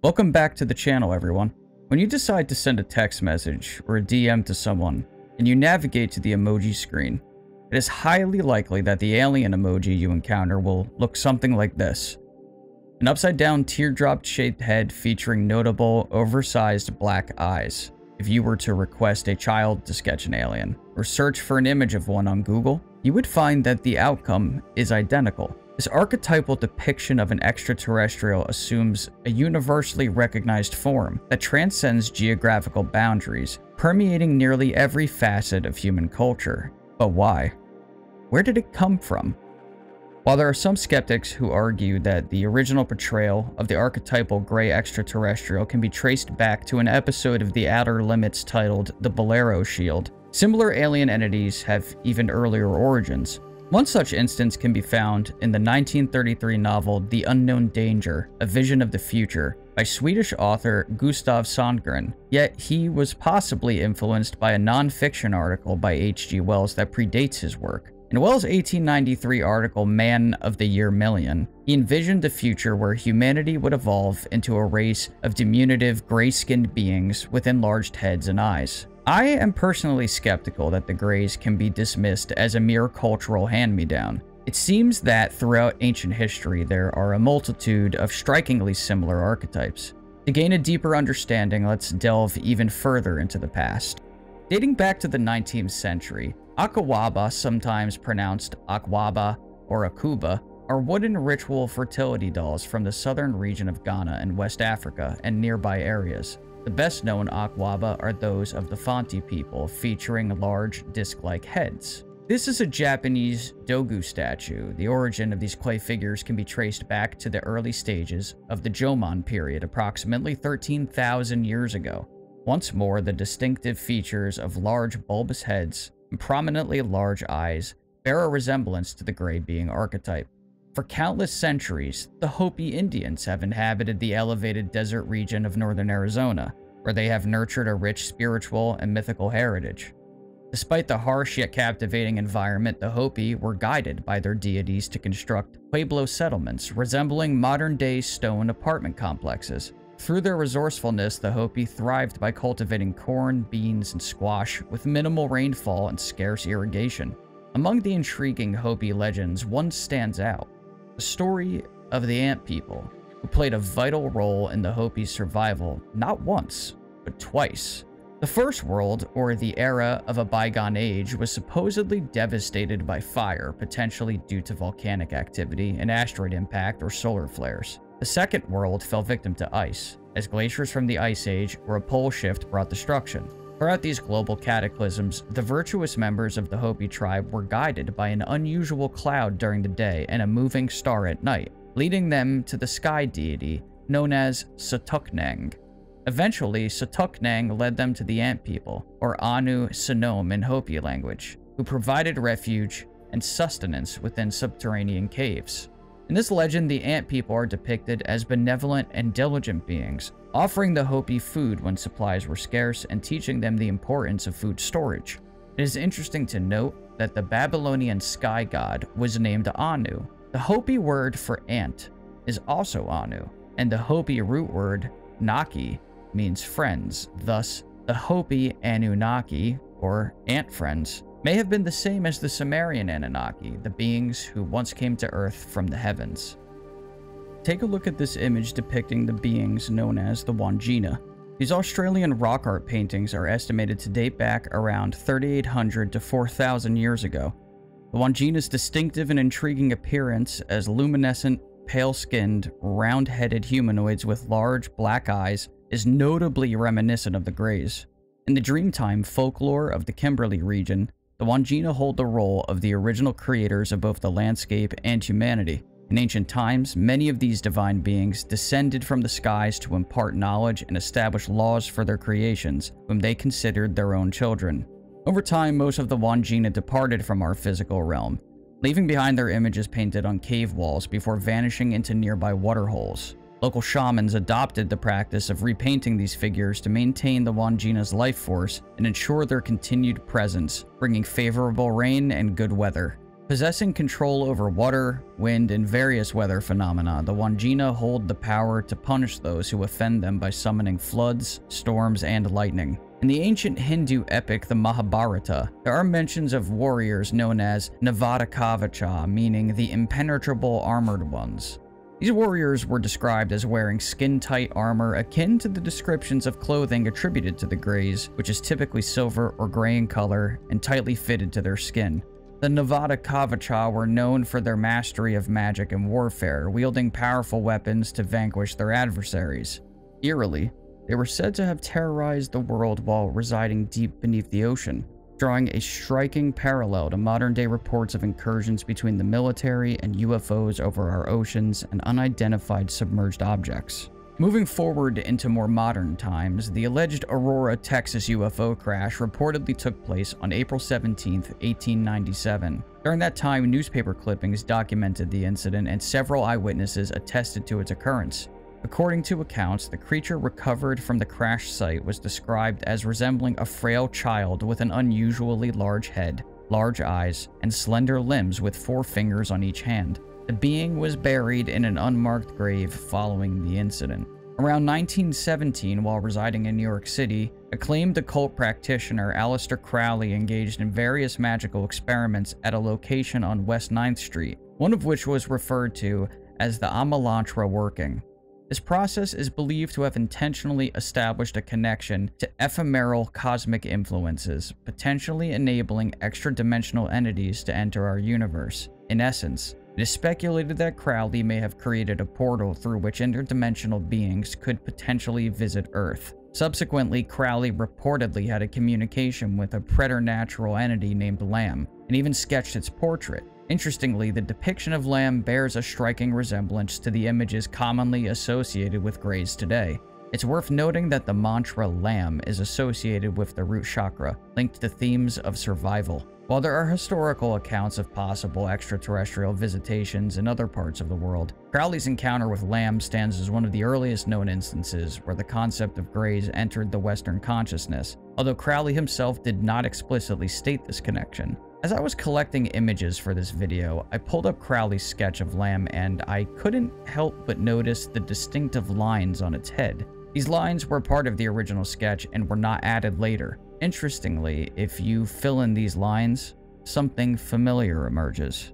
Welcome back to the channel, everyone. When you decide to send a text message or a DM to someone, and you navigate to the emoji screen, it is highly likely that the alien emoji you encounter will look something like this. An upside-down teardrop-shaped head featuring notable, oversized black eyes. If you were to request a child to sketch an alien, or search for an image of one on Google, you would find that the outcome is identical. This archetypal depiction of an extraterrestrial assumes a universally recognized form that transcends geographical boundaries, permeating nearly every facet of human culture. But why? Where did it come from? While there are some skeptics who argue that the original portrayal of the archetypal gray extraterrestrial can be traced back to an episode of The Outer Limits titled The Bolero Shield, similar alien entities have even earlier origins. One such instance can be found in the 1933 novel The Unknown Danger, A Vision of the Future, by Swedish author Gustav Sandgren, yet he was possibly influenced by a non-fiction article by H.G. Wells that predates his work. In Wells' 1893 article Man of the Year Million, he envisioned a future where humanity would evolve into a race of diminutive, gray-skinned beings with enlarged heads and eyes. I am personally skeptical that the Greys can be dismissed as a mere cultural hand-me-down. It seems that throughout ancient history there are a multitude of strikingly similar archetypes. To gain a deeper understanding, let's delve even further into the past. Dating back to the 19th century, Akawaba, sometimes pronounced Akwaba or Akuba, are wooden ritual fertility dolls from the southern region of Ghana and West Africa and nearby areas. The best known Akwaba are those of the Fanti people, featuring large disc-like heads. This is a Japanese Dogu statue. The origin of these clay figures can be traced back to the early stages of the Jomon period, approximately 13,000 years ago. Once more, the distinctive features of large bulbous heads and prominently large eyes bear a resemblance to the gray being archetype. For countless centuries, the Hopi Indians have inhabited the elevated desert region of northern Arizona, where they have nurtured a rich spiritual and mythical heritage. Despite the harsh yet captivating environment, the Hopi were guided by their deities to construct pueblo settlements resembling modern-day stone apartment complexes. Through their resourcefulness, the Hopi thrived by cultivating corn, beans, and squash with minimal rainfall and scarce irrigation. Among the intriguing Hopi legends, one stands out. The story of the Ant People, who played a vital role in the Hopi's survival not once, but twice. The First World, or the era of a bygone age, was supposedly devastated by fire, potentially due to volcanic activity, an asteroid impact, or solar flares. The Second World fell victim to ice, as glaciers from the Ice Age or a pole shift brought destruction. Throughout these global cataclysms, the virtuous members of the Hopi tribe were guided by an unusual cloud during the day and a moving star at night, leading them to the sky deity known as Satuknang. Eventually, Satuknang led them to the Ant People, or Anu Sinom in Hopi language, who provided refuge and sustenance within subterranean caves. In this legend, the Ant People are depicted as benevolent and diligent beings, offering the Hopi food when supplies were scarce and teaching them the importance of food storage. It is interesting to note that the Babylonian sky god was named Anu. The Hopi word for ant is also Anu, and the Hopi root word Naki means friends. Thus, the Hopi Anunnaki, or ant friends, may have been the same as the Sumerian Anunnaki, the beings who once came to Earth from the heavens. Take a look at this image depicting the beings known as the Wandjina. These Australian rock art paintings are estimated to date back around 3,800 to 4,000 years ago. The Wandjina's distinctive and intriguing appearance as luminescent, pale-skinned, round-headed humanoids with large black eyes is notably reminiscent of the Greys. In the Dreamtime folklore of the Kimberley region, the Wandjina hold the role of the original creators of both the landscape and humanity. In ancient times, many of these divine beings descended from the skies to impart knowledge and establish laws for their creations, whom they considered their own children. Over time, most of the Wandjina departed from our physical realm, leaving behind their images painted on cave walls before vanishing into nearby waterholes. Local shamans adopted the practice of repainting these figures to maintain the Wandjina's life force and ensure their continued presence, bringing favorable rain and good weather. Possessing control over water, wind, and various weather phenomena, the Wandjina hold the power to punish those who offend them by summoning floods, storms, and lightning. In the ancient Hindu epic, the Mahabharata, there are mentions of warriors known as Navadakavacha, meaning the impenetrable armored ones. These warriors were described as wearing skin-tight armor akin to the descriptions of clothing attributed to the Greys, which is typically silver or gray in color and tightly fitted to their skin. The Navadakavacha were known for their mastery of magic and warfare, wielding powerful weapons to vanquish their adversaries. Eerily, they were said to have terrorized the world while residing deep beneath the ocean, drawing a striking parallel to modern-day reports of incursions between the military and UFOs over our oceans and unidentified submerged objects. Moving forward into more modern times, the alleged Aurora, Texas UFO crash reportedly took place on April 17, 1897. During that time, newspaper clippings documented the incident and several eyewitnesses attested to its occurrence. According to accounts, the creature recovered from the crash site was described as resembling a frail child with an unusually large head, large eyes, and slender limbs with 4 fingers on each hand. The being was buried in an unmarked grave following the incident. Around 1917, while residing in New York City, acclaimed occult practitioner Aleister Crowley engaged in various magical experiments at a location on West 9th Street, one of which was referred to as the Amalantra working. This process is believed to have intentionally established a connection to ephemeral cosmic influences, potentially enabling extra-dimensional entities to enter our universe. In essence, it is speculated that Crowley may have created a portal through which interdimensional beings could potentially visit Earth. Subsequently, Crowley reportedly had a communication with a preternatural entity named Lamb, and even sketched its portrait. Interestingly, the depiction of Lamb bears a striking resemblance to the images commonly associated with Greys today. It's worth noting that the mantra Lamb is associated with the root chakra, linked to themes of survival. While there are historical accounts of possible extraterrestrial visitations in other parts of the world, Crowley's encounter with Lamb stands as one of the earliest known instances where the concept of Greys entered the Western consciousness, although Crowley himself did not explicitly state this connection. As I was collecting images for this video, I pulled up Crowley's sketch of Lamb and I couldn't help but notice the distinctive lines on its head. These lines were part of the original sketch and were not added later. Interestingly, if you fill in these lines, something familiar emerges.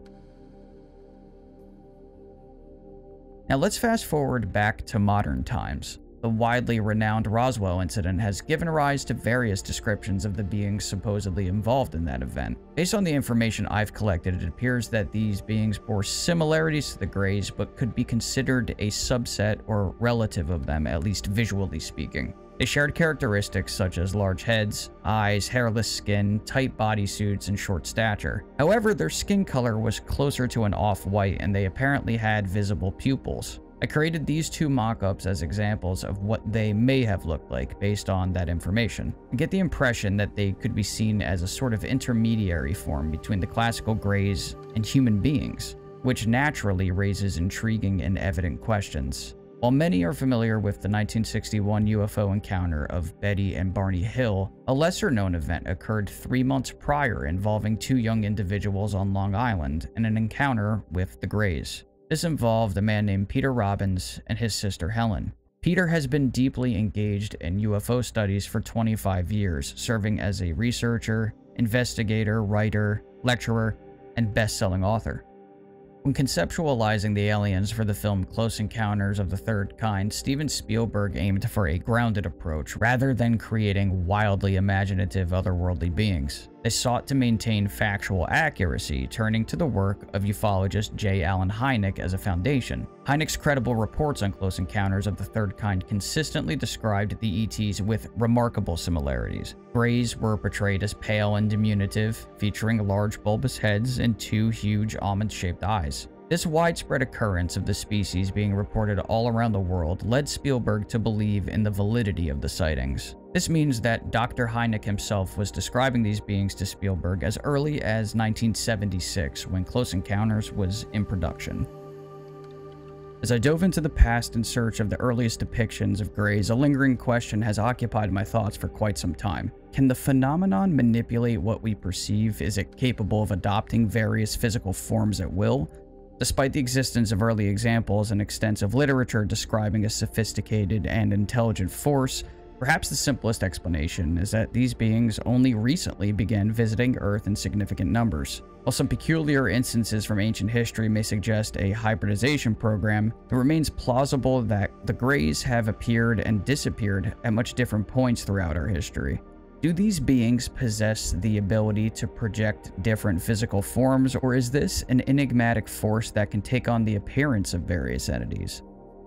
Now let's fast forward back to modern times. The widely renowned Roswell incident has given rise to various descriptions of the beings supposedly involved in that event. Based on the information I've collected, it appears that these beings bore similarities to the Greys, but could be considered a subset or relative of them, at least visually speaking. They shared characteristics such as large heads, eyes, hairless skin, tight bodysuits, and short stature. However, their skin color was closer to an off-white, and they apparently had visible pupils. I created these 2 mock-ups as examples of what they may have looked like based on that information. I get the impression that they could be seen as a sort of intermediary form between the classical Greys and human beings, which naturally raises intriguing and evident questions. While many are familiar with the 1961 UFO encounter of Betty and Barney Hill, a lesser-known event occurred 3 months prior involving 2 young individuals on Long Island in an encounter with the Greys. This involved a man named Peter Robbins and his sister Helen. Peter has been deeply engaged in UFO studies for 25 years, serving as a researcher, investigator, writer, lecturer, and best-selling author. When conceptualizing the aliens for the film Close Encounters of the Third Kind, Steven Spielberg aimed for a grounded approach rather than creating wildly imaginative otherworldly beings. They sought to maintain factual accuracy, turning to the work of ufologist J. Allen Hynek as a foundation. Hynek's credible reports on Close Encounters of the Third Kind consistently described the ETs with remarkable similarities. Greys were portrayed as pale and diminutive, featuring large bulbous heads and 2 huge almond-shaped eyes. This widespread occurrence of the species being reported all around the world led Spielberg to believe in the validity of the sightings. This means that Dr. Hynek himself was describing these beings to Spielberg as early as 1976, when Close Encounters was in production. As I dove into the past in search of the earliest depictions of greys, a lingering question has occupied my thoughts for quite some time. Can the phenomenon manipulate what we perceive? Is it capable of adopting various physical forms at will? Despite the existence of early examples and extensive literature describing a sophisticated and intelligent force, perhaps the simplest explanation is that these beings only recently began visiting Earth in significant numbers. While some peculiar instances from ancient history may suggest a hybridization program, it remains plausible that the greys have appeared and disappeared at much different points throughout our history. Do these beings possess the ability to project different physical forms, or is this an enigmatic force that can take on the appearance of various entities?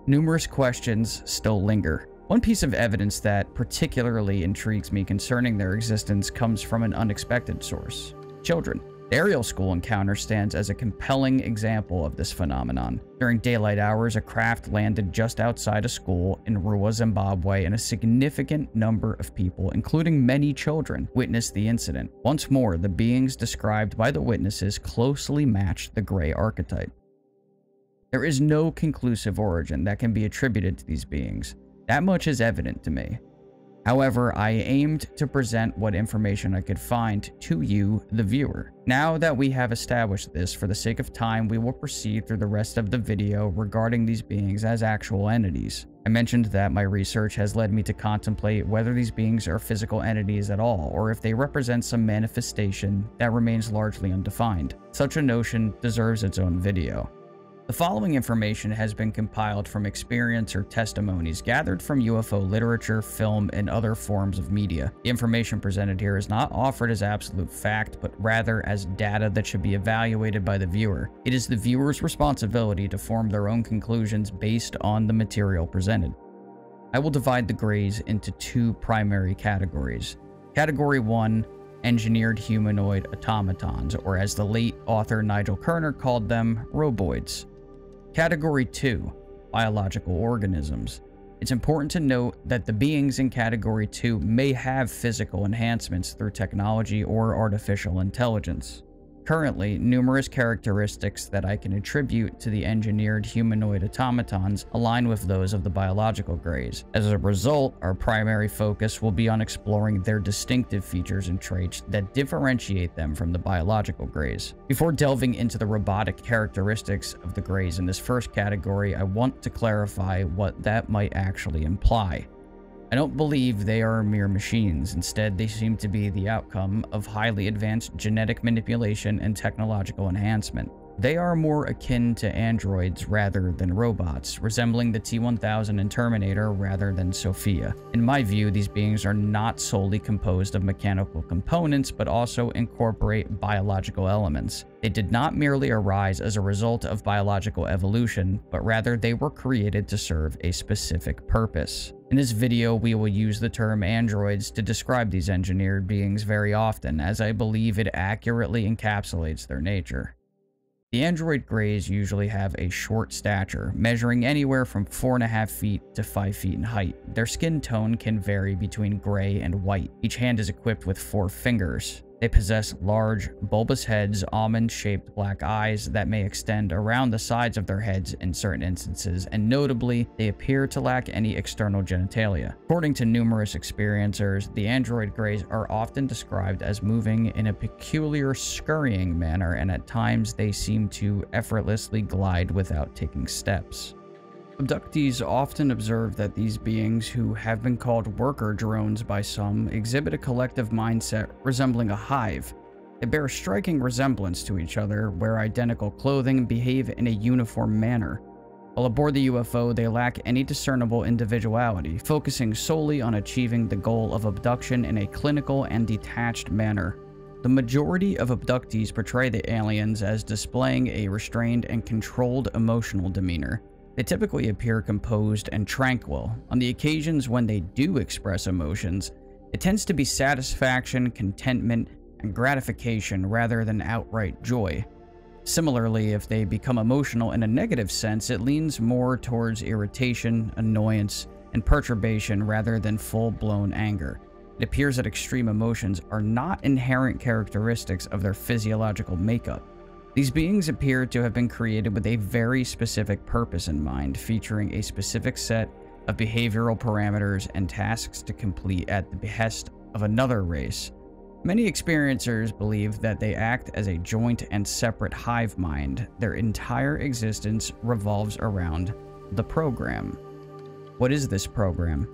Numerous questions still linger. One piece of evidence that particularly intrigues me concerning their existence comes from an unexpected source: children. The aerial school encounter stands as a compelling example of this phenomenon. During daylight hours, a craft landed just outside a school in Ruwa, Zimbabwe, and a significant number of people, including many children, witnessed the incident. Once more, the beings described by the witnesses closely matched the grey archetype. There is no conclusive origin that can be attributed to these beings. That much is evident to me. However, I aimed to present what information I could find to you, the viewer. Now that we have established this, for the sake of time, we will proceed through the rest of the video regarding these beings as actual entities. I mentioned that my research has led me to contemplate whether these beings are physical entities at all, or if they represent some manifestation that remains largely undefined. Such a notion deserves its own video. The following information has been compiled from experience or testimonies gathered from UFO literature, film, and other forms of media. The information presented here is not offered as absolute fact, but rather as data that should be evaluated by the viewer. It is the viewer's responsibility to form their own conclusions based on the material presented. I will divide the greys into two primary categories. Category 1, engineered humanoid automatons, or as the late author Nigel Kerner called them, Roboids. Category 2, biological organisms. It's important to note that the beings in Category 2 may have physical enhancements through technology or artificial intelligence. Currently, numerous characteristics that I can attribute to the engineered humanoid automatons align with those of the biological greys. As a result, our primary focus will be on exploring their distinctive features and traits that differentiate them from the biological greys. Before delving into the robotic characteristics of the greys in this first category, I want to clarify what that might actually imply. I don't believe they are mere machines. Instead, they seem to be the outcome of highly advanced genetic manipulation and technological enhancement. They are more akin to androids rather than robots, resembling the T-1000 in Terminator rather than Sophia. In my view, these beings are not solely composed of mechanical components, but also incorporate biological elements. They did not merely arise as a result of biological evolution, but rather they were created to serve a specific purpose. In this video, we will use the term androids to describe these engineered beings very often, as I believe it accurately encapsulates their nature. The android greys usually have a short stature, measuring anywhere from 4.5 feet to 5 feet in height. Their skin tone can vary between gray and white. Each hand is equipped with 4 fingers. They possess large, bulbous heads, almond-shaped black eyes that may extend around the sides of their heads in certain instances, and notably, they appear to lack any external genitalia. According to numerous experiencers, the android greys are often described as moving in a peculiar scurrying manner, and at times they seem to effortlessly glide without taking steps. Abductees often observe that these beings, who have been called worker drones by some, exhibit a collective mindset resembling a hive. They bear a striking resemblance to each other, wear identical clothing, and behave in a uniform manner. While aboard the UFO, they lack any discernible individuality, focusing solely on achieving the goal of abduction in a clinical and detached manner. The majority of abductees portray the aliens as displaying a restrained and controlled emotional demeanor. They typically appear composed and tranquil. On the occasions when they do express emotions, it tends to be satisfaction, contentment, and gratification rather than outright joy. Similarly, if they become emotional in a negative sense, it leans more towards irritation, annoyance, and perturbation rather than full-blown anger. It appears that extreme emotions are not inherent characteristics of their physiological makeup. These beings appear to have been created with a very specific purpose in mind, featuring a specific set of behavioral parameters and tasks to complete at the behest of another race. Many experiencers believe that they act as a joint and separate hive mind. Their entire existence revolves around the program. What is this program?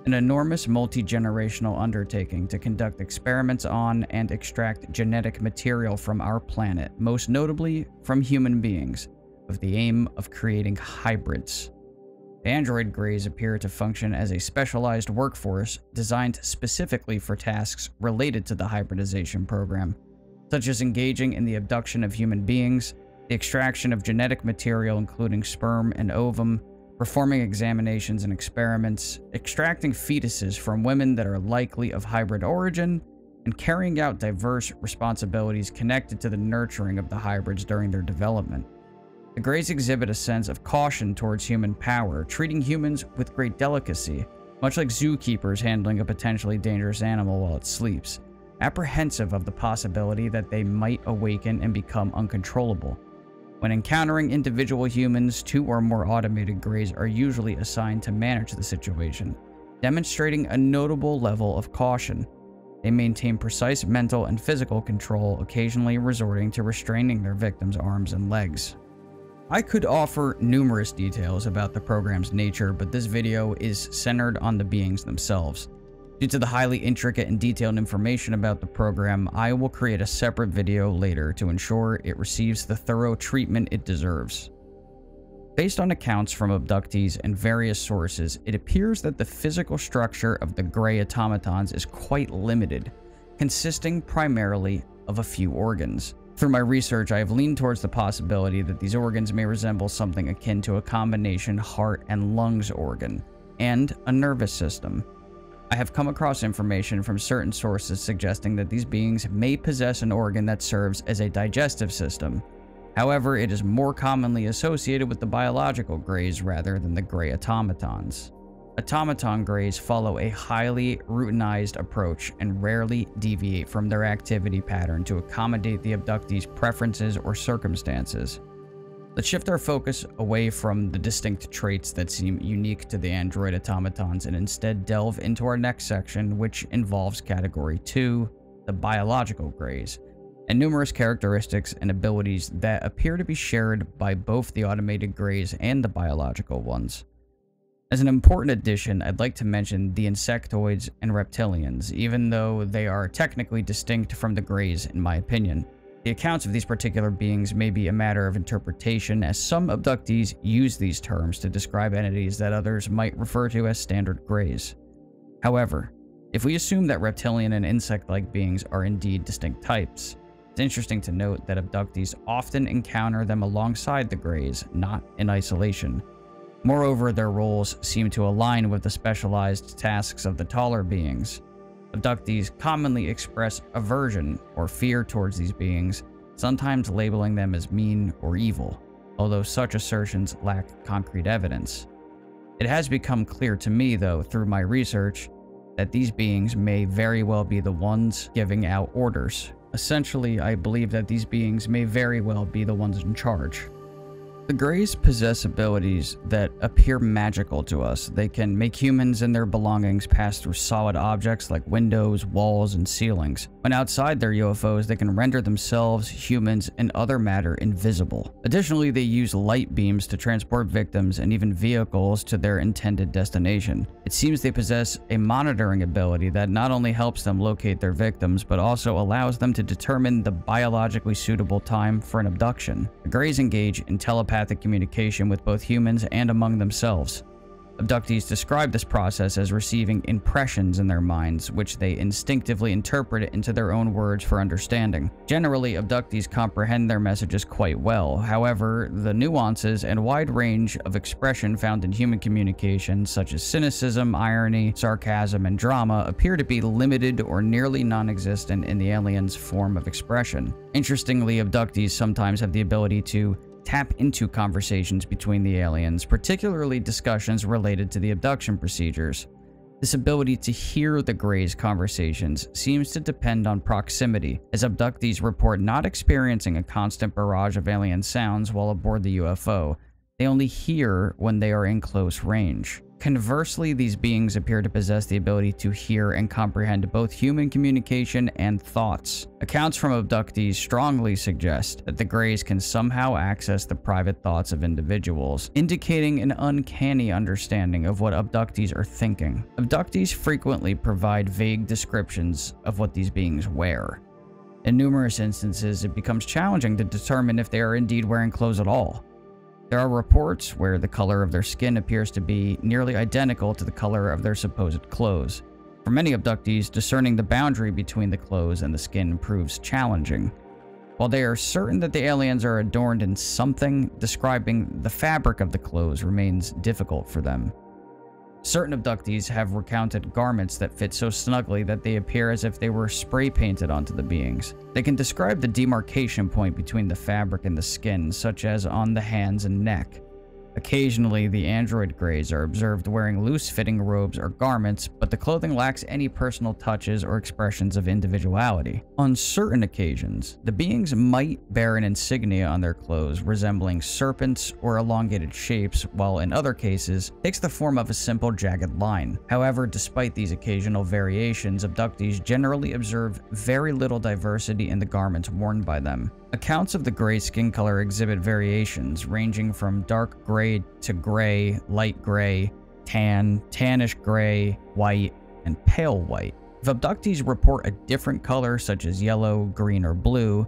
An enormous multi-generational undertaking to conduct experiments on and extract genetic material from our planet, most notably from human beings, with the aim of creating hybrids. The android greys appear to function as a specialized workforce designed specifically for tasks related to the hybridization program, such as engaging in the abduction of human beings, the extraction of genetic material including sperm and ovum, performing examinations and experiments, extracting fetuses from women that are likely of hybrid origin, and carrying out diverse responsibilities connected to the nurturing of the hybrids during their development. The Greys exhibit a sense of caution towards human power, treating humans with great delicacy, much like zookeepers handling a potentially dangerous animal while it sleeps, apprehensive of the possibility that they might awaken and become uncontrollable. When encountering individual humans, 2 or more automated Greys are usually assigned to manage the situation, demonstrating a notable level of caution. They maintain precise mental and physical control, occasionally resorting to restraining their victims' arms and legs. I could offer numerous details about the program's nature, but this video is centered on the beings themselves. Due to the highly intricate and detailed information about the program, I will create a separate video later to ensure it receives the thorough treatment it deserves. Based on accounts from abductees and various sources, it appears that the physical structure of the Grey automatons is quite limited, consisting primarily of a few organs. Through my research, I have leaned towards the possibility that these organs may resemble something akin to a combination heart and lungs organ, and a nervous system. I have come across information from certain sources suggesting that these beings may possess an organ that serves as a digestive system. However, it is more commonly associated with the biological Greys rather than the Grey automatons. Automaton Greys follow a highly routinized approach and rarely deviate from their activity pattern to accommodate the abductee's preferences or circumstances. Let's shift our focus away from the distinct traits that seem unique to the android automatons and instead delve into our next section, which involves Category 2, the biological Greys, and numerous characteristics and abilities that appear to be shared by both the automated Greys and the biological ones. As an important addition, I'd like to mention the Insectoids and Reptilians, even though they are technically distinct from the Greys in my opinion. The accounts of these particular beings may be a matter of interpretation, as some abductees use these terms to describe entities that others might refer to as standard Greys. However, if we assume that reptilian and insect-like beings are indeed distinct types, it's interesting to note that abductees often encounter them alongside the Greys, not in isolation. Moreover, their roles seem to align with the specialized tasks of the taller beings. Abductees commonly express aversion or fear towards these beings, sometimes labeling them as mean or evil, although such assertions lack concrete evidence. It has become clear to me, though, through my research, that these beings may very well be the ones giving out orders. Essentially, I believe that these beings may very well be the ones in charge. The Greys possess abilities that appear magical to us. They can make humans and their belongings pass through solid objects like windows, walls, and ceilings. When outside their UFOs, they can render themselves, humans, and other matter invisible. Additionally, they use light beams to transport victims and even vehicles to their intended destination. It seems they possess a monitoring ability that not only helps them locate their victims, but also allows them to determine the biologically suitable time for an abduction. The Greys engage in telepathic communication with both humans and among themselves. Abductees describe this process as receiving impressions in their minds, which they instinctively interpret into their own words for understanding. Generally, abductees comprehend their messages quite well. However, the nuances and wide range of expression found in human communication, such as cynicism, irony, sarcasm, and drama, appear to be limited or nearly non-existent in the aliens' form of expression. Interestingly, abductees sometimes have the ability to tap into conversations between the aliens, particularly discussions related to the abduction procedures. This ability to hear the Greys' conversations seems to depend on proximity, as abductees report not experiencing a constant barrage of alien sounds while aboard the UFO. They only hear when they are in close range. Conversely, these beings appear to possess the ability to hear and comprehend both human communication and thoughts. Accounts from abductees strongly suggest that the Greys can somehow access the private thoughts of individuals, indicating an uncanny understanding of what abductees are thinking. Abductees frequently provide vague descriptions of what these beings wear. In numerous instances, it becomes challenging to determine if they are indeed wearing clothes at all. There are reports where the color of their skin appears to be nearly identical to the color of their supposed clothes. For many abductees, discerning the boundary between the clothes and the skin proves challenging. While they are certain that the aliens are adorned in something, describing the fabric of the clothes remains difficult for them. Certain abductees have recounted garments that fit so snugly that they appear as if they were spray painted onto the beings. They can describe the demarcation point between the fabric and the skin, such as on the hands and neck. Occasionally, the android Greys are observed wearing loose-fitting robes or garments, but the clothing lacks any personal touches or expressions of individuality. On certain occasions, the beings might bear an insignia on their clothes resembling serpents or elongated shapes, while in other cases, it takes the form of a simple jagged line. However, despite these occasional variations, abductees generally observe very little diversity in the garments worn by them. Accounts of the Grey skin color exhibit variations ranging from dark gray to gray, light gray, tan, tannish gray, white, and pale white. If abductees report a different color such as yellow, green, or blue,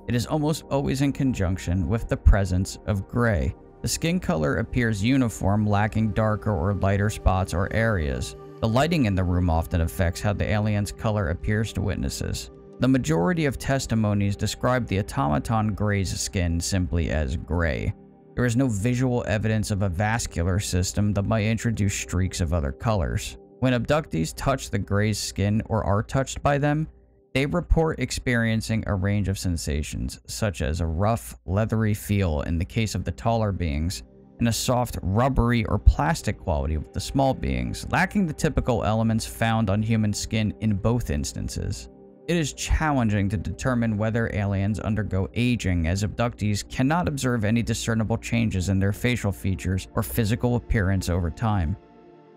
it is almost always in conjunction with the presence of gray. The skin color appears uniform, lacking darker or lighter spots or areas. The lighting in the room often affects how the alien's color appears to witnesses. The majority of testimonies describe the automaton Grey's skin simply as gray. There is no visual evidence of a vascular system that might introduce streaks of other colors. When abductees touch the Grey's skin or are touched by them, they report experiencing a range of sensations, such as a rough, leathery feel in the case of the taller beings, and a soft, rubbery or plastic quality with the small beings, lacking the typical elements found on human skin in both instances. It is challenging to determine whether aliens undergo aging, as abductees cannot observe any discernible changes in their facial features or physical appearance over time.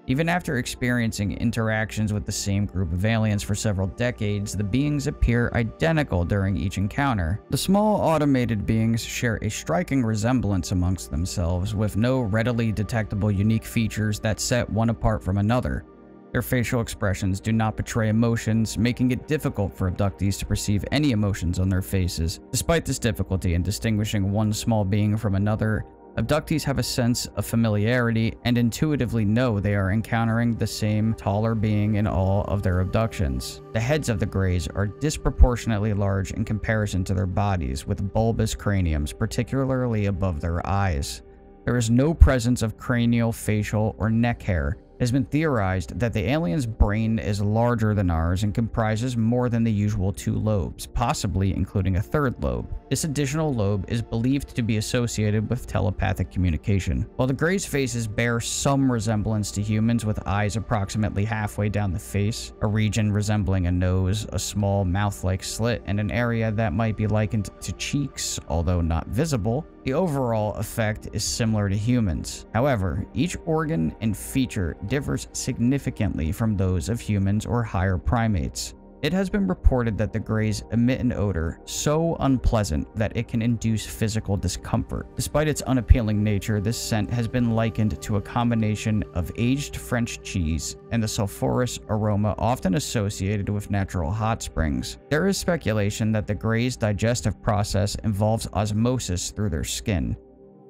Even after experiencing interactions with the same group of aliens for several decades, the beings appear identical during each encounter. The small automated beings share a striking resemblance amongst themselves, with no readily detectable unique features that set one apart from another. Their facial expressions do not betray emotions, making it difficult for abductees to perceive any emotions on their faces. Despite this difficulty in distinguishing one small being from another, abductees have a sense of familiarity and intuitively know they are encountering the same taller being in all of their abductions. The heads of the Greys are disproportionately large in comparison to their bodies, with bulbous craniums, particularly above their eyes. There is no presence of cranial, facial, or neck hair. It has been theorized that the alien's brain is larger than ours and comprises more than the usual 2 lobes, possibly including a 3rd lobe. This additional lobe is believed to be associated with telepathic communication. While the Greys' faces bear some resemblance to humans, with eyes approximately halfway down the face, a region resembling a nose, a small mouth-like slit, and an area that might be likened to cheeks, although not visible, the overall effect is similar to humans. However, each organ and feature differs significantly from those of humans or higher primates. It has been reported that the Greys emit an odor so unpleasant that it can induce physical discomfort. Despite its unappealing nature, this scent has been likened to a combination of aged French cheese and the sulfurous aroma often associated with natural hot springs. There is speculation that the Greys' digestive process involves osmosis through their skin.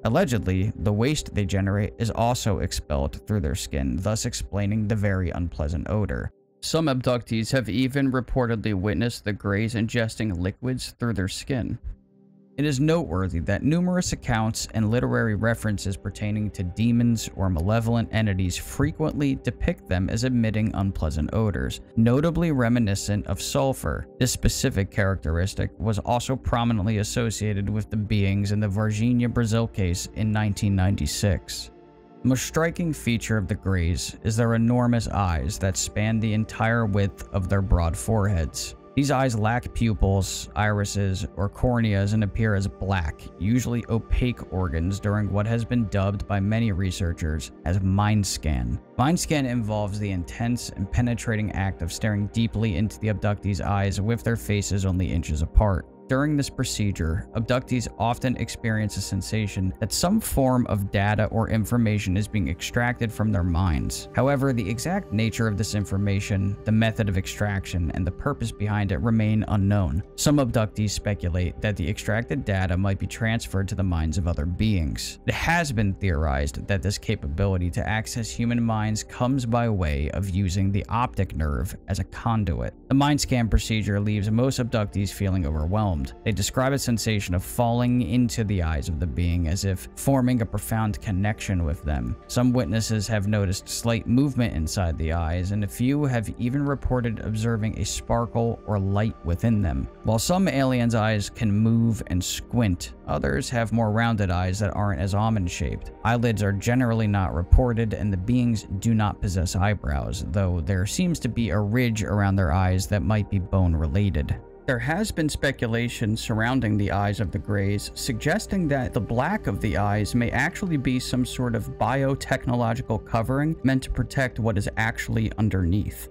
Allegedly, the waste they generate is also expelled through their skin, thus explaining the very unpleasant odor. Some abductees have even reportedly witnessed the Greys ingesting liquids through their skin. It is noteworthy that numerous accounts and literary references pertaining to demons or malevolent entities frequently depict them as emitting unpleasant odors, notably reminiscent of sulfur. This specific characteristic was also prominently associated with the beings in the Varginha, Brazil case in 1996. The most striking feature of the Greys is their enormous eyes that span the entire width of their broad foreheads. These eyes lack pupils, irises, or corneas and appear as black, usually opaque organs during what has been dubbed by many researchers as mind scan. Mind scan involves the intense and penetrating act of staring deeply into the abductee's eyes with their faces only inches apart. During this procedure, abductees often experience a sensation that some form of data or information is being extracted from their minds. However, the exact nature of this information, the method of extraction, and the purpose behind it remain unknown. Some abductees speculate that the extracted data might be transferred to the minds of other beings. It has been theorized that this capability to access human minds comes by way of using the optic nerve as a conduit. The mind scan procedure leaves most abductees feeling overwhelmed. They describe a sensation of falling into the eyes of the being as if forming a profound connection with them. Some witnesses have noticed slight movement inside the eyes, and a few have even reported observing a sparkle or light within them. While some aliens' eyes can move and squint, others have more rounded eyes that aren't as almond-shaped. Eyelids are generally not reported, and the beings do not possess eyebrows, though there seems to be a ridge around their eyes that might be bone-related. There has been speculation surrounding the eyes of the Greys, suggesting that the black of the eyes may actually be some sort of biotechnological covering meant to protect what is actually underneath.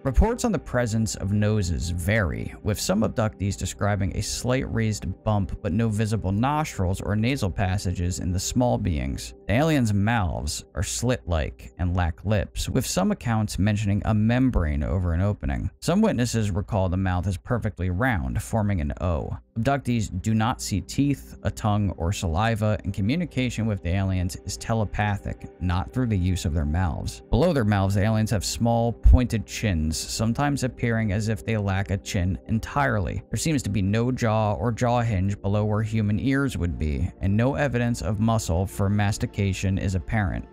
Reports on the presence of noses vary, with some abductees describing a slight raised bump but no visible nostrils or nasal passages in the small beings. The aliens' mouths are slit-like and lack lips, with some accounts mentioning a membrane over an opening. Some witnesses recall the mouth is perfectly round, forming an O. Abductees do not see teeth, a tongue, or saliva, and communication with the aliens is telepathic, not through the use of their mouths. Below their mouths, the aliens have small, pointed chins, sometimes appearing as if they lack a chin entirely. There seems to be no jaw or jaw hinge below where human ears would be, and no evidence of muscle for mastication is apparent.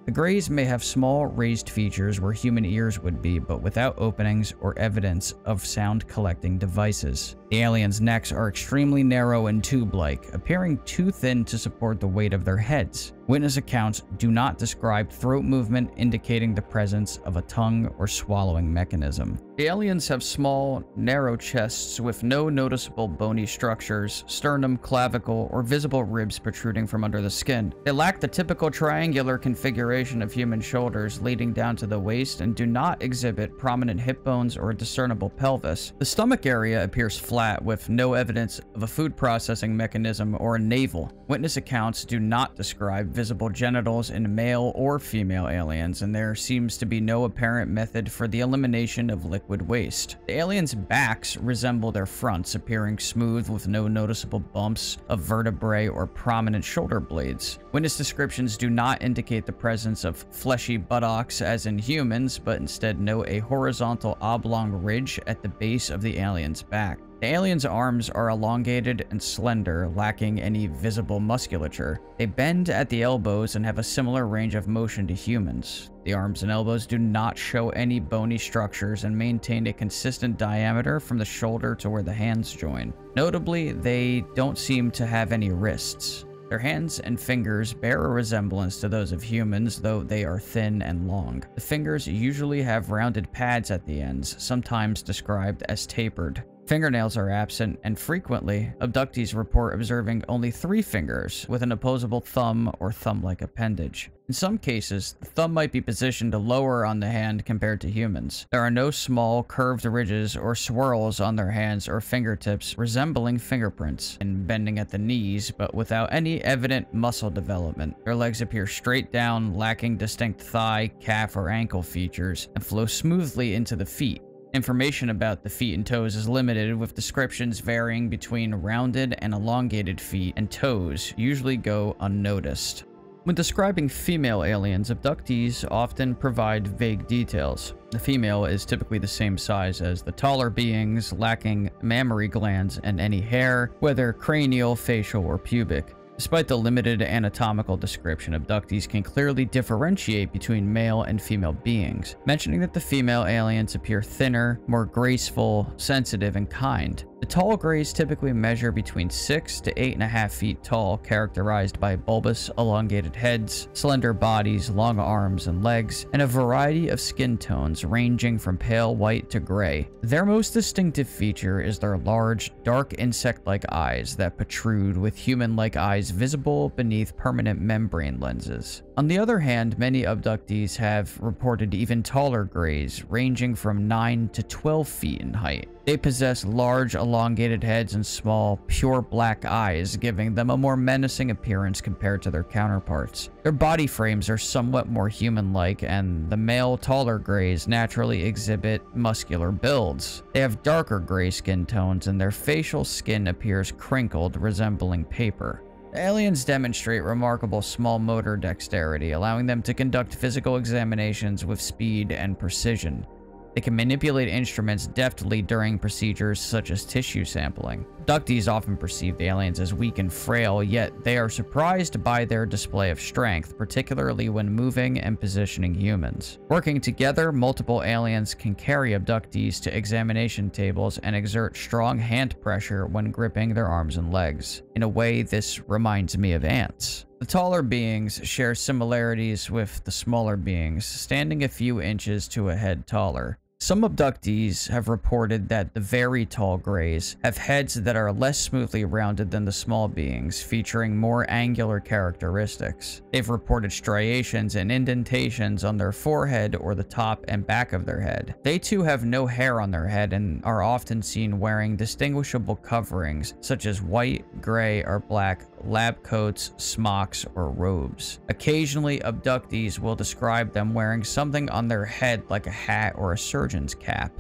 The Greys may have small, raised features where human ears would be, but without openings or evidence of sound-collecting devices. The aliens' necks are extremely narrow and tube-like, appearing too thin to support the weight of their heads. Witness accounts do not describe throat movement indicating the presence of a tongue or swallowing mechanism. The aliens have small, narrow chests with no noticeable bony structures, sternum, clavicle, or visible ribs protruding from under the skin. They lack the typical triangular configuration of human shoulders leading down to the waist and do not exhibit prominent hip bones or a discernible pelvis. The stomach area appears flat with no evidence of a food processing mechanism or a navel. Witness accounts do not describe visible genitals in male or female aliens, and there seems to be no apparent method for the elimination of liquid waste. The aliens' backs resemble their fronts, appearing smooth with no noticeable bumps of vertebrae or prominent shoulder blades. Witness descriptions do not indicate the presence of fleshy buttocks as in humans, but instead note a horizontal oblong ridge at the base of the alien's back. The aliens' arms are elongated and slender, lacking any visible musculature. They bend at the elbows and have a similar range of motion to humans. The arms and elbows do not show any bony structures and maintain a consistent diameter from the shoulder to where the hands join. Notably, they don't seem to have any wrists. Their hands and fingers bear a resemblance to those of humans, though they are thin and long. The fingers usually have rounded pads at the ends, sometimes described as tapered. Fingernails are absent, and frequently, abductees report observing only 3 fingers with an opposable thumb or thumb-like appendage. In some cases, the thumb might be positioned lower on the hand compared to humans. There are no small, curved ridges or swirls on their hands or fingertips resembling fingerprints, and bending at the knees, but without any evident muscle development. Their legs appear straight down, lacking distinct thigh, calf, or ankle features, and flow smoothly into the feet. Information about the feet and toes is limited, with descriptions varying between rounded and elongated feet, and toes usually go unnoticed. When describing female aliens, abductees often provide vague details. The female is typically the same size as the taller beings, lacking mammary glands and any hair, whether cranial, facial, or pubic. Despite the limited anatomical description, abductees can clearly differentiate between male and female beings, mentioning that the female aliens appear thinner, more graceful, sensitive, and kind. The tall greys typically measure between 6 to 8.5 feet tall, characterized by bulbous, elongated heads, slender bodies, long arms and legs, and a variety of skin tones ranging from pale white to gray. Their most distinctive feature is their large, dark insect-like eyes that protrude with human-like eyes visible beneath permanent membrane lenses. On the other hand, many abductees have reported even taller greys, ranging from 9 to 12 feet in height. They possess large, elongated heads and small, pure black eyes, giving them a more menacing appearance compared to their counterparts. Their body frames are somewhat more human-like, and the male, taller greys naturally exhibit muscular builds. They have darker gray skin tones, and their facial skin appears crinkled, resembling paper. Aliens demonstrate remarkable small motor dexterity, allowing them to conduct physical examinations with speed and precision. They can manipulate instruments deftly during procedures such as tissue sampling. Abductees often perceive the aliens as weak and frail, yet they are surprised by their display of strength, particularly when moving and positioning humans. Working together, multiple aliens can carry abductees to examination tables and exert strong hand pressure when gripping their arms and legs. In a way, this reminds me of ants. The taller beings share similarities with the smaller beings, standing a few inches to a head taller. Some abductees have reported that the very tall greys have heads that are less smoothly rounded than the small beings, featuring more angular characteristics. They've reported striations and indentations on their forehead or the top and back of their head. They too have no hair on their head and are often seen wearing distinguishable coverings such as white, gray, or black lab coats, smocks, or robes. Occasionally, abductees will describe them wearing something on their head like a hat or a surgeon's cap.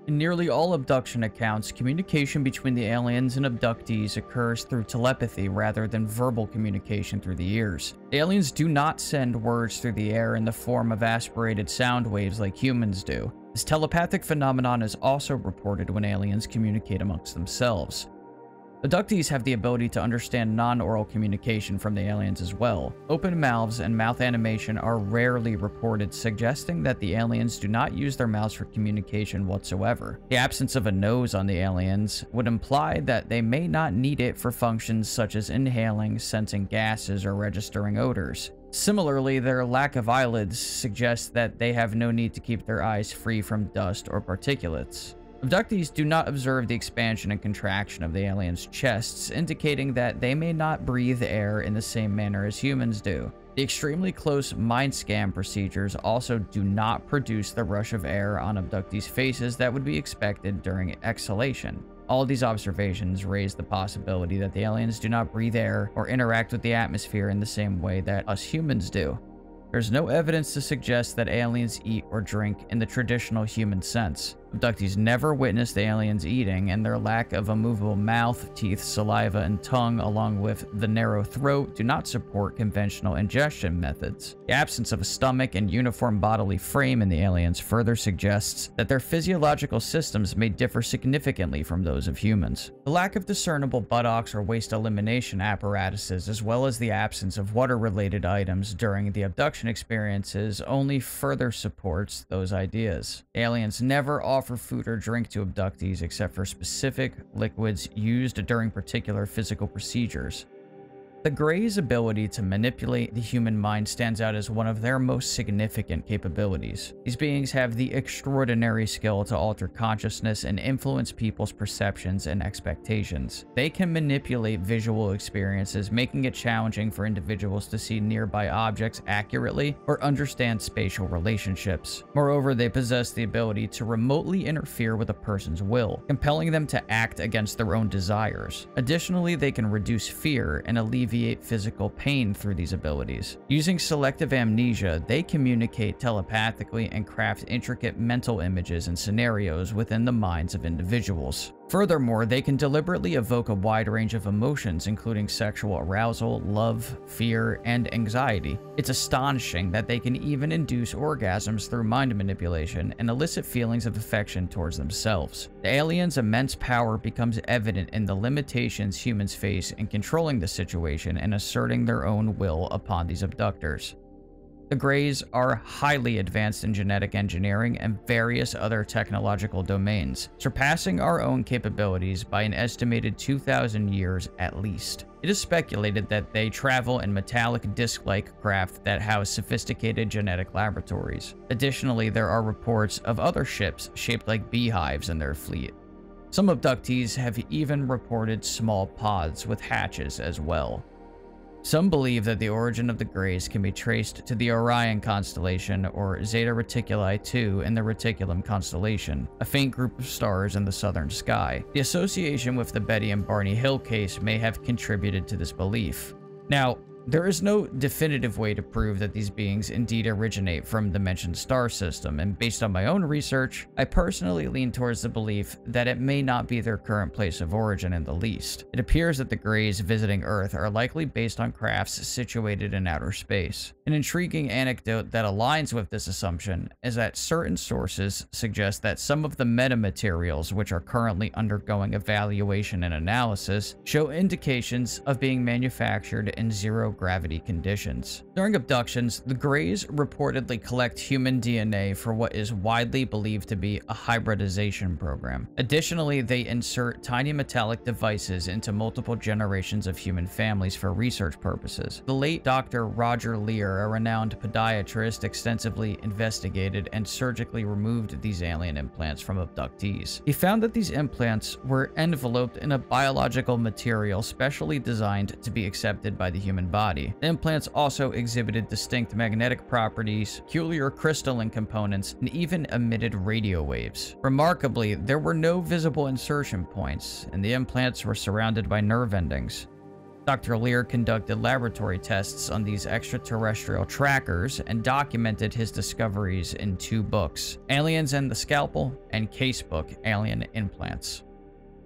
In nearly all abduction accounts, communication between the aliens and abductees occurs through telepathy rather than verbal communication through the ears. Aliens do not send words through the air in the form of aspirated sound waves like humans do. This telepathic phenomenon is also reported when aliens communicate amongst themselves. Abductees have the ability to understand non-oral communication from the aliens as well. Open mouths and mouth animation are rarely reported, suggesting that the aliens do not use their mouths for communication whatsoever. The absence of a nose on the aliens would imply that they may not need it for functions such as inhaling, sensing gases, or registering odors. Similarly, their lack of eyelids suggests that they have no need to keep their eyes free from dust or particulates. Abductees do not observe the expansion and contraction of the aliens' chests, indicating that they may not breathe air in the same manner as humans do. The extremely close mind scan procedures also do not produce the rush of air on abductees' faces that would be expected during exhalation. All these observations raise the possibility that the aliens do not breathe air or interact with the atmosphere in the same way that us humans do. There's no evidence to suggest that aliens eat or drink in the traditional human sense. Abductees never witness the aliens eating, and their lack of a movable mouth, teeth, saliva, and tongue, along with the narrow throat, do not support conventional ingestion methods. The absence of a stomach and uniform bodily frame in the aliens further suggests that their physiological systems may differ significantly from those of humans. The lack of discernible buttocks or waste elimination apparatuses, as well as the absence of water-related items during the abduction experiences, only further supports those ideas. Aliens never offer food or drink to abductees except for specific liquids used during particular physical procedures. The Greys' ability to manipulate the human mind stands out as one of their most significant capabilities. These beings have the extraordinary skill to alter consciousness and influence people's perceptions and expectations. They can manipulate visual experiences, making it challenging for individuals to see nearby objects accurately or understand spatial relationships. Moreover, they possess the ability to remotely interfere with a person's will, compelling them to act against their own desires. Additionally, they can reduce fear and alleviate physical pain through these abilities. Using selective amnesia, they communicate telepathically and craft intricate mental images and scenarios within the minds of individuals. Furthermore, they can deliberately evoke a wide range of emotions, including sexual arousal, love, fear, and anxiety. It's astonishing that they can even induce orgasms through mind manipulation and elicit feelings of affection towards themselves. The aliens' immense power becomes evident in the limitations humans face in controlling the situation and asserting their own will upon these abductors. The Greys are highly advanced in genetic engineering and various other technological domains, surpassing our own capabilities by an estimated 2,000 years at least. It is speculated that they travel in metallic disc-like craft that house sophisticated genetic laboratories. Additionally, there are reports of other ships shaped like beehives in their fleet. Some abductees have even reported small pods with hatches as well. Some believe that the origin of the Greys can be traced to the Orion constellation or Zeta Reticuli II in the Reticulum constellation, a faint group of stars in the southern sky. The association with the Betty and Barney Hill case may have contributed to this belief. Now, there is no definitive way to prove that these beings indeed originate from the mentioned star system, and based on my own research, I personally lean towards the belief that it may not be their current place of origin in the least. It appears that the Greys visiting Earth are likely based on crafts situated in outer space. An intriguing anecdote that aligns with this assumption is that certain sources suggest that some of the metamaterials which are currently undergoing evaluation and analysis show indications of being manufactured in zero-gravity conditions. During abductions, the Greys reportedly collect human DNA for what is widely believed to be a hybridization program. Additionally, they insert tiny metallic devices into multiple generations of human families for research purposes. The late Dr. Roger Lear, a renowned podiatrist, extensively investigated and surgically removed these alien implants from abductees. He found that these implants were enveloped in a biological material specially designed to be accepted by the human body. The implants also exhibited distinct magnetic properties, peculiar crystalline components, and even emitted radio waves. Remarkably, there were no visible insertion points, and the implants were surrounded by nerve endings. Dr. Lear conducted laboratory tests on these extraterrestrial trackers and documented his discoveries in 2 books, Aliens and the Scalpel and Casebook Alien Implants.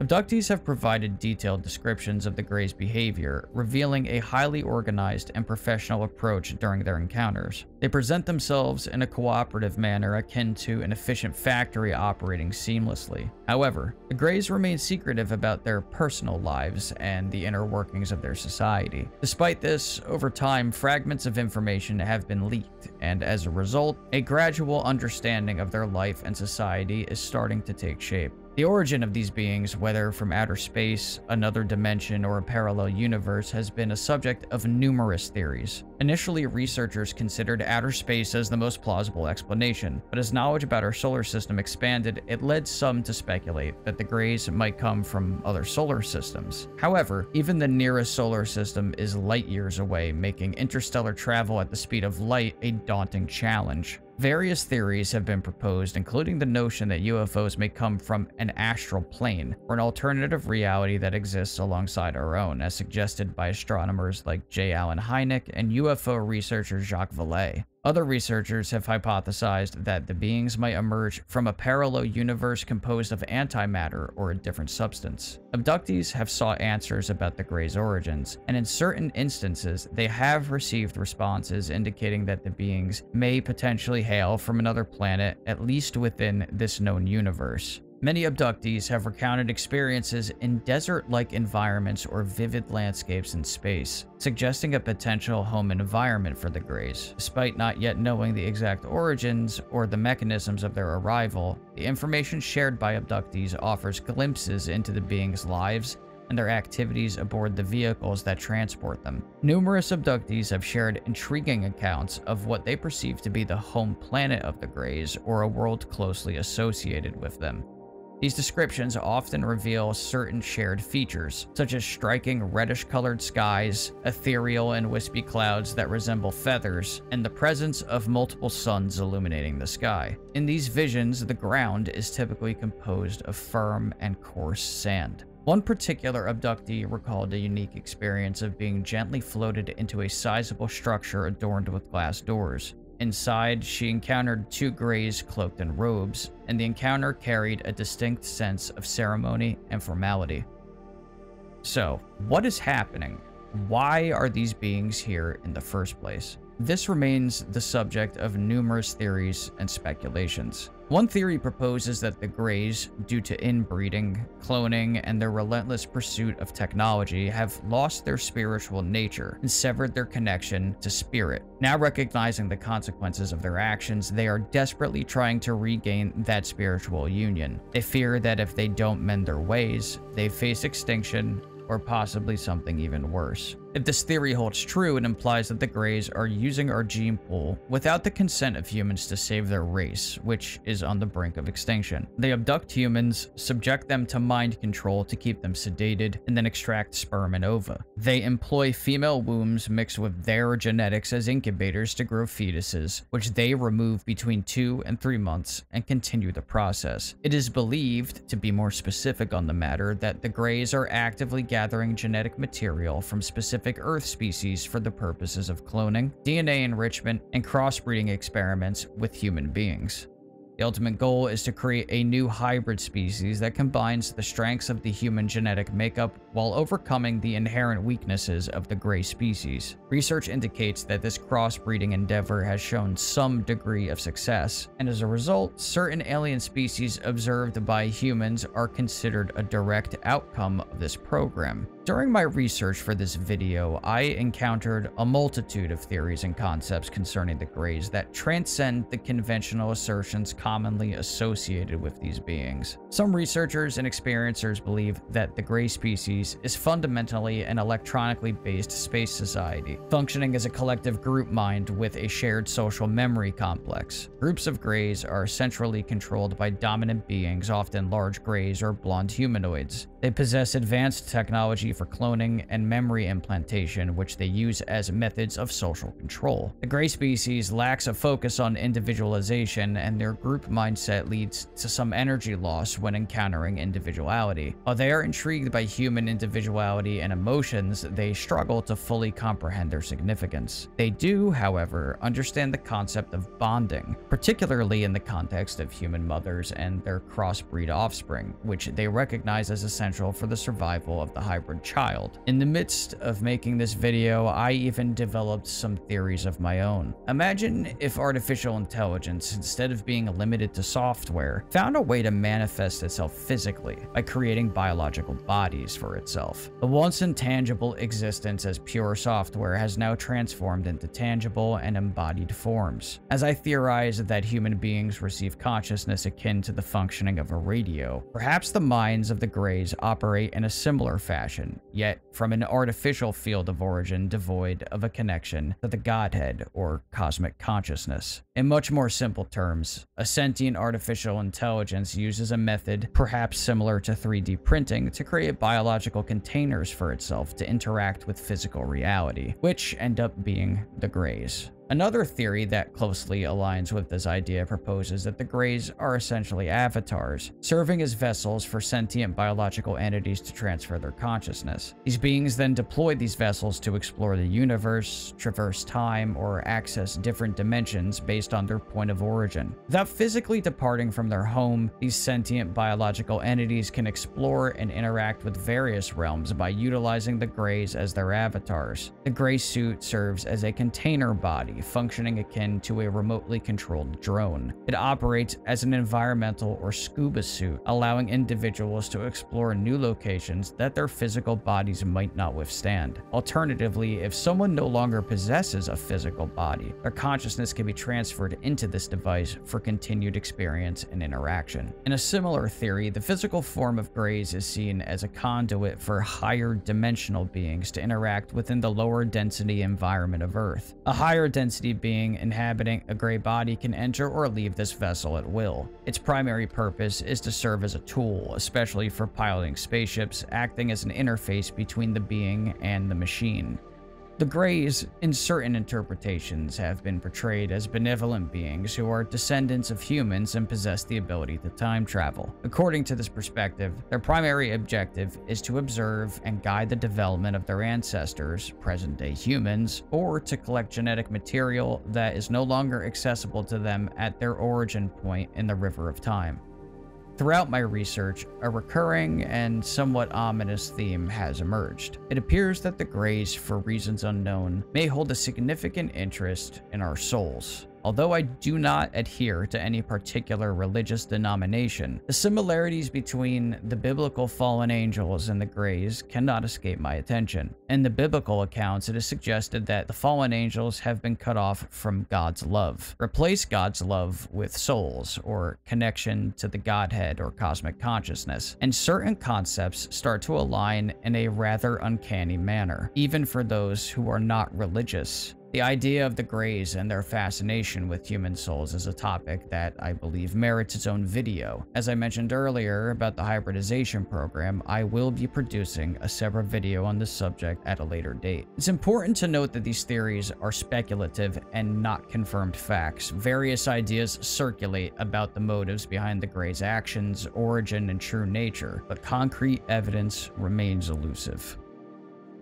Abductees have provided detailed descriptions of the Greys' behavior, revealing a highly organized and professional approach during their encounters. They present themselves in a cooperative manner akin to an efficient factory operating seamlessly. However, the Greys remain secretive about their personal lives and the inner workings of their society. Despite this, over time, fragments of information have been leaked, and as a result, a gradual understanding of their life and society is starting to take shape. The origin of these beings, whether from outer space, another dimension, or a parallel universe, has been a subject of numerous theories. Initially, researchers considered outer space as the most plausible explanation, but as knowledge about our solar system expanded, it led some to speculate that the Greys might come from other solar systems. However, even the nearest solar system is light years away, making interstellar travel at the speed of light a daunting challenge. Various theories have been proposed, including the notion that UFOs may come from an astral plane, or an alternative reality that exists alongside our own, as suggested by astronomers like J. Allen Hynek and UFO researcher Jacques Vallée. Other researchers have hypothesized that the beings might emerge from a parallel universe composed of antimatter or a different substance. Abductees have sought answers about the Greys' origins, and in certain instances, they have received responses indicating that the beings may potentially hail from another planet, at least within this known universe. Many abductees have recounted experiences in desert-like environments or vivid landscapes in space, suggesting a potential home environment for the Greys. Despite not yet knowing the exact origins or the mechanisms of their arrival, the information shared by abductees offers glimpses into the beings' lives and their activities aboard the vehicles that transport them. Numerous abductees have shared intriguing accounts of what they perceive to be the home planet of the Greys or a world closely associated with them. These descriptions often reveal certain shared features, such as striking reddish-colored skies, ethereal and wispy clouds that resemble feathers, and the presence of multiple suns illuminating the sky. In these visions, the ground is typically composed of firm and coarse sand. One particular abductee recalled a unique experience of being gently floated into a sizable structure adorned with glass doors. Inside, she encountered two Greys cloaked in robes, and the encounter carried a distinct sense of ceremony and formality. So, what is happening? Why are these beings here in the first place? This remains the subject of numerous theories and speculations. One theory proposes that the Greys, due to inbreeding, cloning, and their relentless pursuit of technology, have lost their spiritual nature and severed their connection to spirit. Now recognizing the consequences of their actions, they are desperately trying to regain that spiritual union. They fear that if they don't mend their ways, they face extinction or possibly something even worse. If this theory holds true, it implies that the Greys are using our gene pool without the consent of humans to save their race, which is on the brink of extinction. They abduct humans, subject them to mind control to keep them sedated, and then extract sperm and ova. They employ female wombs mixed with their genetics as incubators to grow fetuses, which they remove between 2 and 3 months and continue the process. It is believed, to be more specific on the matter, that the Greys are actively gathering genetic material from specific Earth species for the purposes of cloning, DNA enrichment, and crossbreeding experiments with human beings. The ultimate goal is to create a new hybrid species that combines the strengths of the human genetic makeup while overcoming the inherent weaknesses of the Grey species. Research indicates that this crossbreeding endeavor has shown some degree of success, and as a result, certain alien species observed by humans are considered a direct outcome of this program. During my research for this video, I encountered a multitude of theories and concepts concerning the Greys that transcend the conventional assertions commonly associated with these beings. Some researchers and experiencers believe that the Grey species is fundamentally an electronically based space society, functioning as a collective group mind with a shared social memory complex. Groups of Greys are centrally controlled by dominant beings, often large Greys or blonde humanoids. They possess advanced technology for cloning and memory implantation, which they use as methods of social control. The Grey species lacks a focus on individualization, and their group mindset leads to some energy loss when encountering individuality. While they are intrigued by human individuality and emotions, they struggle to fully comprehend their significance. They do, however, understand the concept of bonding, particularly in the context of human mothers and their crossbreed offspring, which they recognize as essential for the survival of the hybrid child. In the midst of making this video, I even developed some theories of my own. Imagine if artificial intelligence, instead of being limited to software, found a way to manifest itself physically by creating biological bodies for itself. The once intangible existence as pure software has now transformed into tangible and embodied forms. As I theorize that human beings receive consciousness akin to the functioning of a radio, perhaps the minds of the Greys operate in a similar fashion, yet from an artificial field of origin devoid of a connection to the Godhead or cosmic consciousness. In much more simple terms, a sentient artificial intelligence uses a method perhaps similar to 3D printing to create biological containers for itself to interact with physical reality, which end up being the Greys. Another theory that closely aligns with this idea proposes that the Greys are essentially avatars, serving as vessels for sentient biological entities to transfer their consciousness. These beings then deploy these vessels to explore the universe, traverse time, or access different dimensions based on their point of origin. Without physically departing from their home, these sentient biological entities can explore and interact with various realms by utilizing the Greys as their avatars. The Grey suit serves as a container body, functioning akin to a remotely controlled drone. It operates as an environmental or scuba suit, allowing individuals to explore new locations that their physical bodies might not withstand. Alternatively, if someone no longer possesses a physical body, their consciousness can be transferred into this device for continued experience and interaction. In a similar theory, the physical form of Greys is seen as a conduit for higher dimensional beings to interact within the lower density environment of Earth. A higher density being inhabiting a Grey body can enter or leave this vessel at will. Its primary purpose is to serve as a tool, especially for piloting spaceships, acting as an interface between the being and the machine. The Greys, in certain interpretations, have been portrayed as benevolent beings who are descendants of humans and possess the ability to time travel. According to this perspective, their primary objective is to observe and guide the development of their ancestors, present-day humans, or to collect genetic material that is no longer accessible to them at their origin point in the river of time. Throughout my research, a recurring and somewhat ominous theme has emerged. It appears that the Greys, for reasons unknown, may hold a significant interest in our souls. Although I do not adhere to any particular religious denomination, the similarities between the biblical fallen angels and the Greys cannot escape my attention. In the biblical accounts, it is suggested that the fallen angels have been cut off from God's love. Replace God's love with souls, or connection to the Godhead or cosmic consciousness, and certain concepts start to align in a rather uncanny manner, even for those who are not religious. The idea of the Greys and their fascination with human souls is a topic that I believe merits its own video. As I mentioned earlier about the hybridization program, I will be producing a separate video on this subject at a later date. It's important to note that these theories are speculative and not confirmed facts. Various ideas circulate about the motives behind the Greys' actions, origin, and true nature, but concrete evidence remains elusive.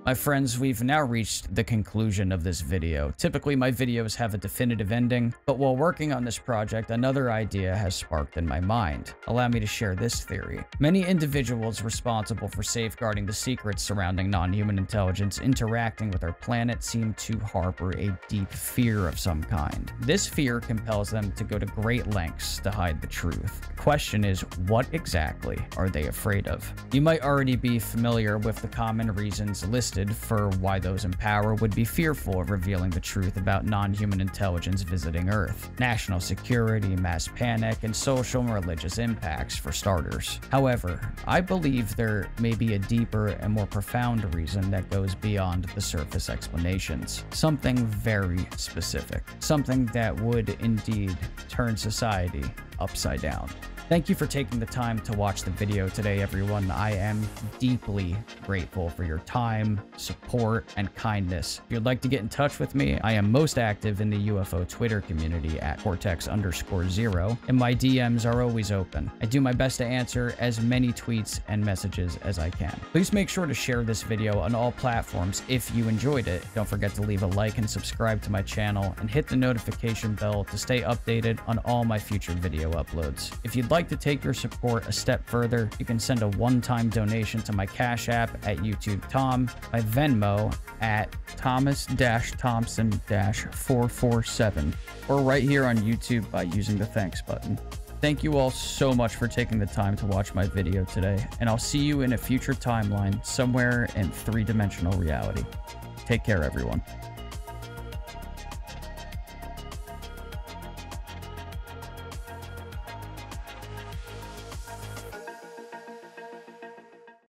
My friends, we've now reached the conclusion of this video. Typically, my videos have a definitive ending, but while working on this project, another idea has sparked in my mind. Allow me to share this theory. Many individuals responsible for safeguarding the secrets surrounding non-human intelligence interacting with our planet seem to harbor a deep fear of some kind. This fear compels them to go to great lengths to hide the truth. The question is, what exactly are they afraid of? You might already be familiar with the common reasons listed for why those in power would be fearful of revealing the truth about non-human intelligence visiting Earth. National security, mass panic, and social and religious impacts, for starters. However, I believe there may be a deeper and more profound reason that goes beyond the surface explanations. Something very specific. Something that would indeed turn society upside down. Thank you for taking the time to watch the video today, everyone. I am deeply grateful for your time, support, and kindness. If you'd like to get in touch with me, I am most active in the UFO Twitter community at Cortex_0, and my DMs are always open. I do my best to answer as many tweets and messages as I can. Please make sure to share this video on all platforms if you enjoyed it. Don't forget to leave a like and subscribe to my channel, and hit the notification bell to stay updated on all my future video uploads. If you'd like to take your support a step further, you can send a one-time donation to my Cash App at YouTube Tom, my Venmo at Thomas-Thompson-447, or right here on YouTube by using the thanks button. Thank you all so much for taking the time to watch my video today, and I'll see you in a future timeline somewhere in three-dimensional reality. Take care, everyone.